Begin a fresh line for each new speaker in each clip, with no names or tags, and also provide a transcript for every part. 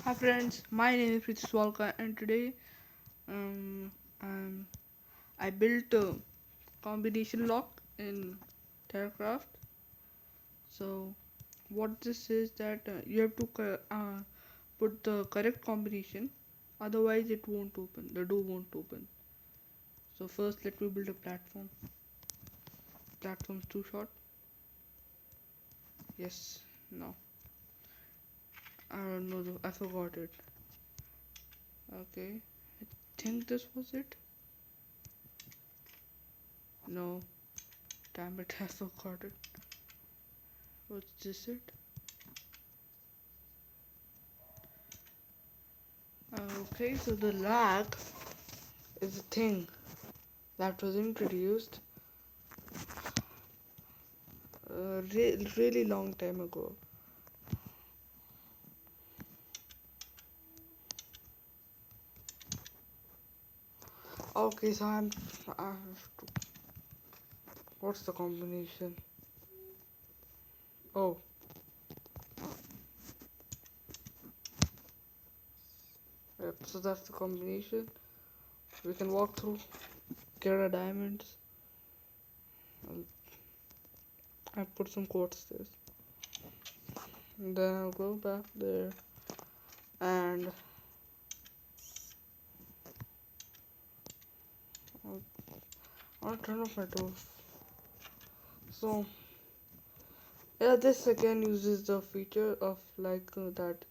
Hi friends, my name is Prithwalka and today um, um, I built a combination lock in Terra Craft. So what this is that you have to put the correct combination, otherwise it won't open, the door won't open. So first let me build a platform. Platform's too short. Yes, no, I don't know, I forgot it. Okay, I think this was it. No, damn it, I forgot it. What's this it? Okay, so the lag is a thing that was introduced really long time ago. Okay, so I have to, what's the combination? Oh, yep, so that's the combination. We can walk through, get our diamonds, and I put some quartz there. And then I'll go back there and I'll turn off my doors. So, yeah, this again uses the feature of that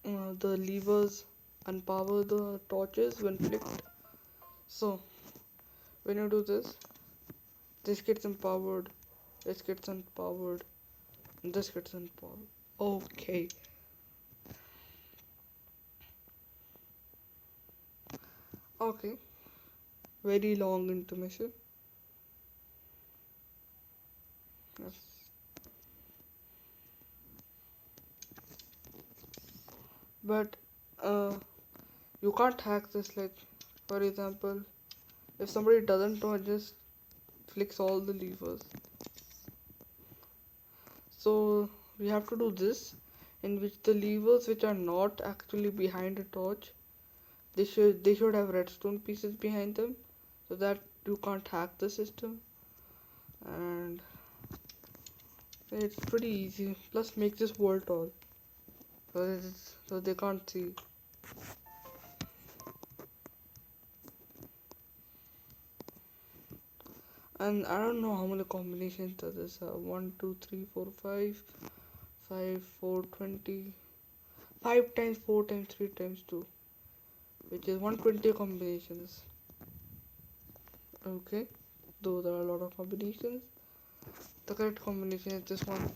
the levers unpower the torches when flicked. So when you do this, this gets empowered, this gets empowered, and this gets empowered. Okay. Okay. Very long intermission. Yes. But you can't hack this. Like, for example, if somebody doesn't know, just flicks all the levers. So we have to do this, in which the levers which are not actually behind a torch, they should have redstone pieces behind them, so that you can't hack the system. And it's pretty easy. Plus, make this wall tall, so they can't see. And I don't know how many combinations does this have. 1, 2, 3, 4, 5, 5, 4, 20. 5 times 4 times 3 times 2, which is 120 combinations. Okay, those are a lot of combinations. The correct combination is this one.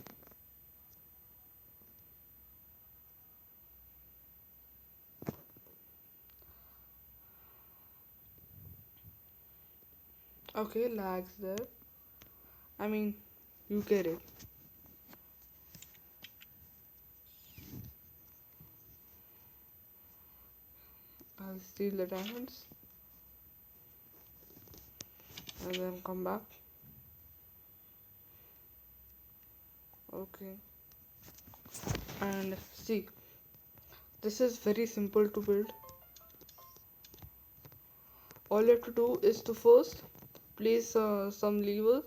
Okay, lags there. I mean, you get it. I'll steal the diamonds and then come back. Okay, and see, this is very simple to build. All you have to do is to first place some levers,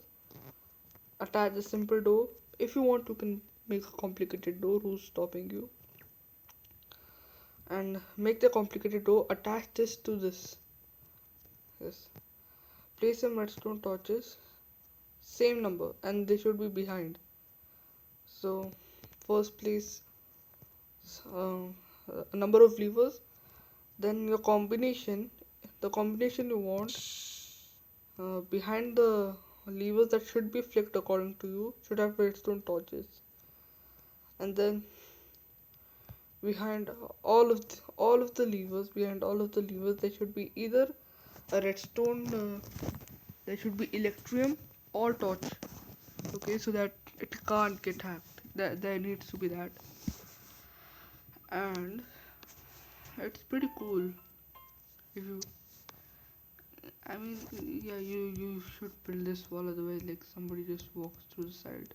attach a simple door. If you want, you can make a complicated door. Who's stopping you? And make the complicated door. Attach this to this. Yes. Place some redstone torches, same number, and they should be behind. So first place uh, a number of levers, then your combination, the combination you want behind the levers that should be flicked according to you should have redstone torches, and then behind all of the levers, behind all of the levers, there should be either a redstone, there should be electrium or torch. Okay, so that it can't get hacked. There needs to be that, and it's pretty cool if you. I mean, yeah, you should build this wall, otherwise, like somebody just walks through the side.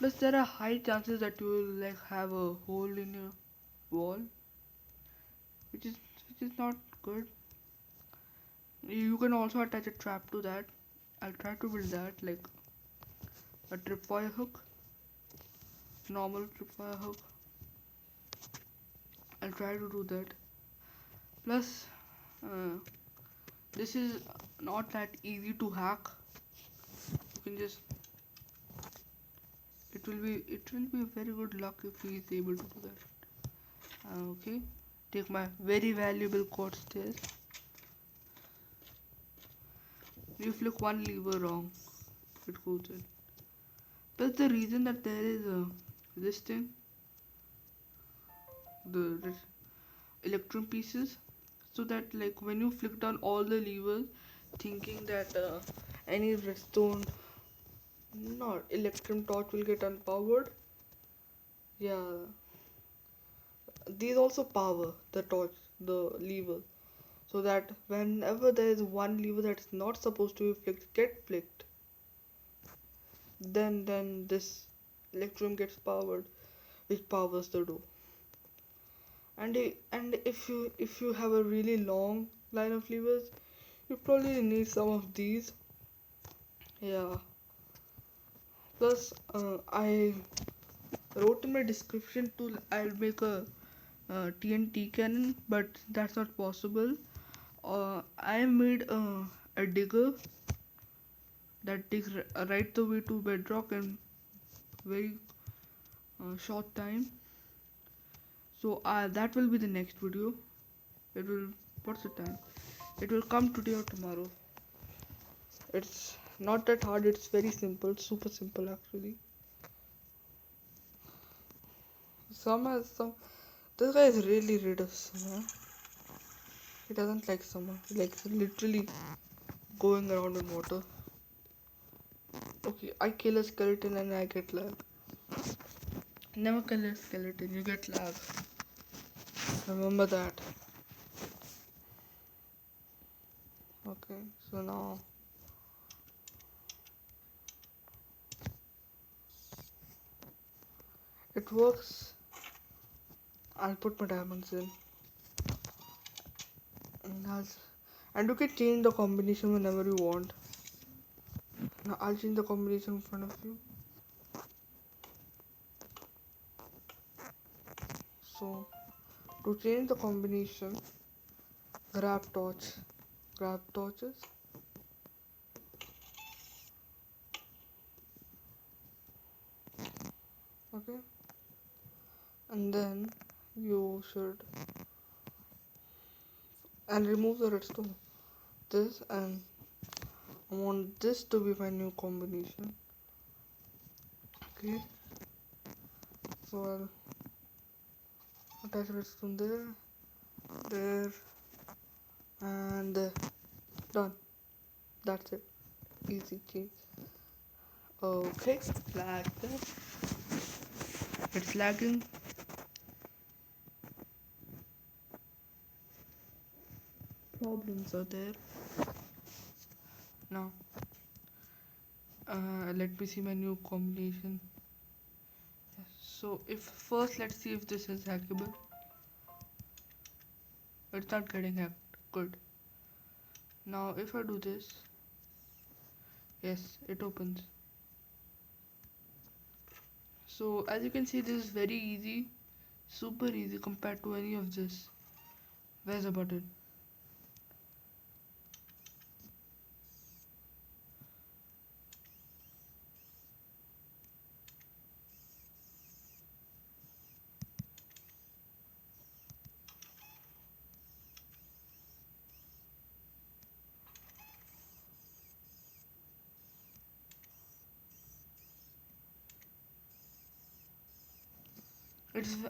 Plus there are high chances that you will like have a hole in your wall, which is not good. You can also attach a trap to that. I'll try to build that, like a tripwire hook, normal tripwire hook. I'll try to do that. Plus, uh, this is not that easy to hack. You can just, it will be a very good luck if he is able to do that. Okay, take my very valuable quartz stairs. You flick one lever wrong, it goes in. That's the reason that there is this thing, the electrum pieces, so that like when you flick down all the levers, thinking that any redstone, not electrum torch will get unpowered. Yeah, these also power the torch, the lever, so that whenever there is one lever that is not supposed to be flicked, get flicked, then this electrum gets powered, which powers the door. And if you have a really long line of levers, you probably need some of these. Yeah. Plus, I wrote in my description to I'll make a TNT cannon, but that's not possible. I made a digger that digs right the way to bedrock in very short time. So that will be the next video. It will, what's the time? It will come today or tomorrow. It's not that hard. It's very simple, super simple actually. Some. This guy is really rid of summer. He doesn't like summer. He likes literally going around in water. Okay, I kill a skeleton and I get lag. Never kill a skeleton, you get lag. Remember that. Okay, so now it works. I'll put my diamonds in. And you can change the combination whenever you want. Now I'll change the combination in front of you. So to change the combination, grab torches. Okay, and then you should remove the redstone. This, and I want this to be my new combination. Okay, so I'll attach redstone there, and done. That's it. Easy change. Okay, like that. It's lagging. Problems are there. Now, let me see my new combination. So, if first, let's see if this is hackable. It's not getting hacked. Good. Now, if I do this, yes, it opens. So, as you can see, this is very easy, super easy compared to any of this. Where's the button?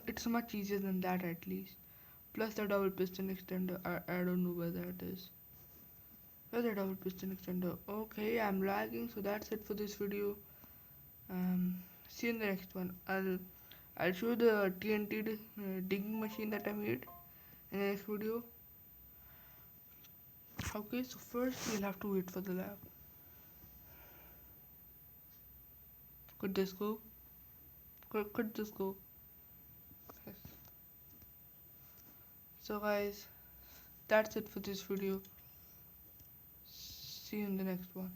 It's much easier than that at least. Plus the double piston extender, I don't know where that is. Where's the double piston extender? Okay, I'm lagging, so that's it for this video. See you in the next one. I'll show you the TNT digging machine that I made in the next video. Okay, so first we'll have to wait for the lab. Could this go? Could this go? Yes. So guys, that's it for this video. See you in the next one.